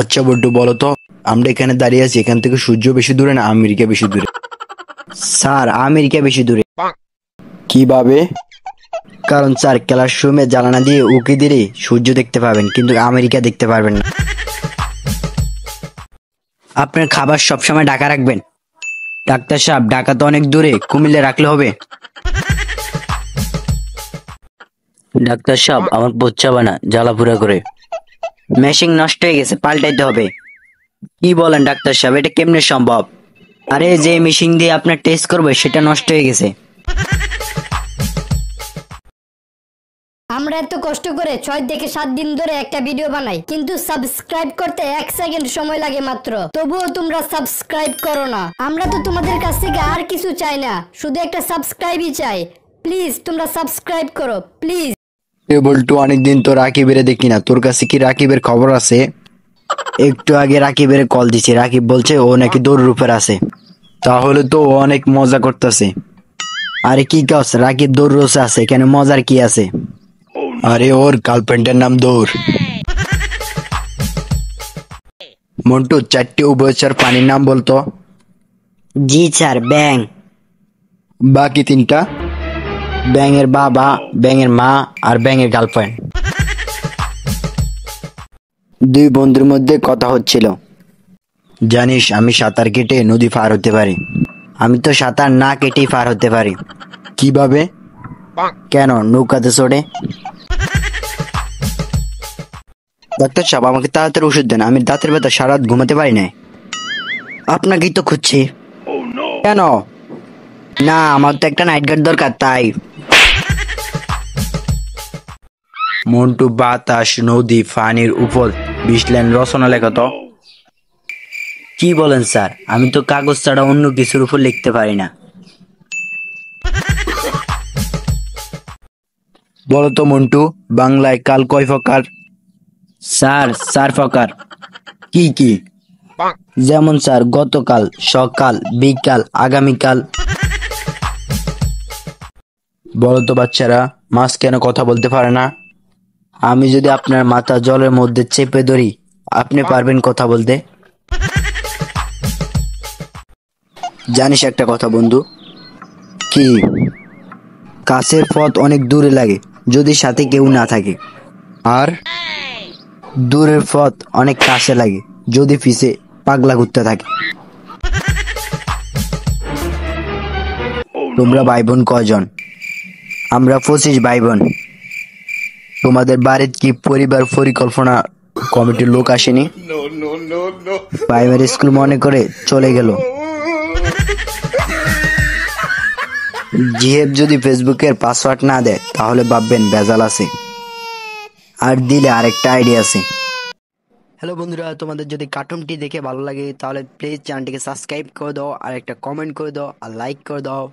আচ্ছা বড্ডু বলো তো, আমরা এখানে দাঁড়িয়ে আছি, এখান থেকে সূর্য বেশি দূরে না আমেরিকা বেশি দূরে? স্যার আমেরিকা বেশি দূরে। কিভাবে? কারণ স্যার খেলার সময় জ্বালানা দিয়ে উকি দিলে সূর্য দেখতে পাবেন, কিন্তু আমেরিকা দেখতে পারবেন না। আপনার খাবার সবসময় ঢাকা রাখবেন। ডাক্তার সাহেব, ঢাকা তো অনেক দূরে, কুমিল্লে রাখলে হবে? ডাক্তার সাহেব, আমার বাচ্চা বানা জ্বালাপুরা করে। মেশিন নষ্ট হয়ে গেছে, পাল্টাইতে হবে। কি বলেন ডাক্তার সাহেব, এটা কেমনে সম্ভব? আরে যে মেশিন দিয়ে আপনার টেস্ট করবে সেটা নষ্ট হয়ে গেছে। আমরা এত কষ্ট করে 6 থেকে 7 দিন ধরে একটা ভিডিও বানাই, কিন্তু সাবস্ক্রাইব করতে 1 সেকেন্ড সময় লাগে মাত্র। তবুও তোমরা সাবস্ক্রাইব করো না। আমরা তো তোমাদের কাছ থেকে আর কিছু চাই না, শুধু একটা সাবস্ক্রাইবই চাই। প্লিজ তোমরা সাবস্ক্রাইব করো প্লিজ। এ বল্টু, অনেকদিন তো রাকিবের দেখি না, তোর কাছে কি রাকিবের খবর আছে? একটু আগে রাকিবের কল দিছি, রাকিব বলছে ও নাকি দৌড়ের উপর আছে। তাহলে তো ও অনেক মজা করতেছে। আরে কি কস, রাকিব দৌড় আছে, এখানে মজার কি আছে? আরে ওর গার্লফ্রেন্ডের নাম দৌড়। মন্টু, 4টি উভয়চর পানির নাম বলতো। জি স্যার, ব্যাং, বাকি 3টা? ব্যাঙের বাবা, ব্যাঙের মা আর ব্যাঙের গার্লফ্রেন্ড। 2 বন্ধুর মধ্যে কথা হচ্ছিল। জানিস আমি সাঁতার কেটে নদী পার হতে পারি। আমি তো সাঁতার না কেটেই পার হতে পারি। কিভাবে? কেন, নৌকাতে চড়ে। ডাক্তার সাহেব, আমাকে তাড়াতাড়ি ওষুধ দেন, আমি দাঁতের ব্যথা সারা রাত ঘুমাতে পারি না। আপনাকেই তো খুঁজছি। কেন? না, আমার তো একটা নাইট গার্ড দরকার, তাই। মন্টু, বাতাস, নদী, পানির উপর 20 লাইন রচনা লেখা তো। কি বলেন স্যার, আমি তো কাগজ ছাড়া অন্য কিছুর উপর লিখতে পারি না। বলো তো মন্টু, বাংলায় কাল কয় প্রকার? স্যার 4 প্রকার। কি কি? যেমন স্যার, গতকাল, সকাল, বিকাল, আগামীকাল। বলো তো বাচ্চারা, মাছ কেন কথা বলতে পারে না? আমি যদি আপনার মাথা জলের মধ্যে চেপে ধরি, আপনি পারবেন কথা বলতে? জানিস একটা কথা বন্ধু? কি? কাছের পথ অনেক দূরে লাগে যদি সাথে কেউ না থাকে, আর দূরের পথ অনেক কাছে লাগে যদি পিছে পাগলা ঘুরতে থাকে। তোমরা ভাই বোন কয়জন? আমরা 25 ভাই বোন। তোমাদের বাড়ির কি পরিবার পরিকল্পনা কমিটির লোক আসেনি? প্রাইমারি স্কুল মনে করে চলে গেল। জিহেব যদি ফেসবুকের পাসওয়ার্ড না দেয় তাহলে ভাববেন ভেজাল আছে। আর দিলে আরেকটা আইডিয়া আছে। হ্যালো বন্ধুরা, তোমাদের যদি কার্টুনটি দেখে ভালো লাগে তাহলে প্লিজ চ্যানেলটিকে সাবস্ক্রাইব করে দাও, আর একটা কমেন্ট করে দাও, আর লাইক করে দাও।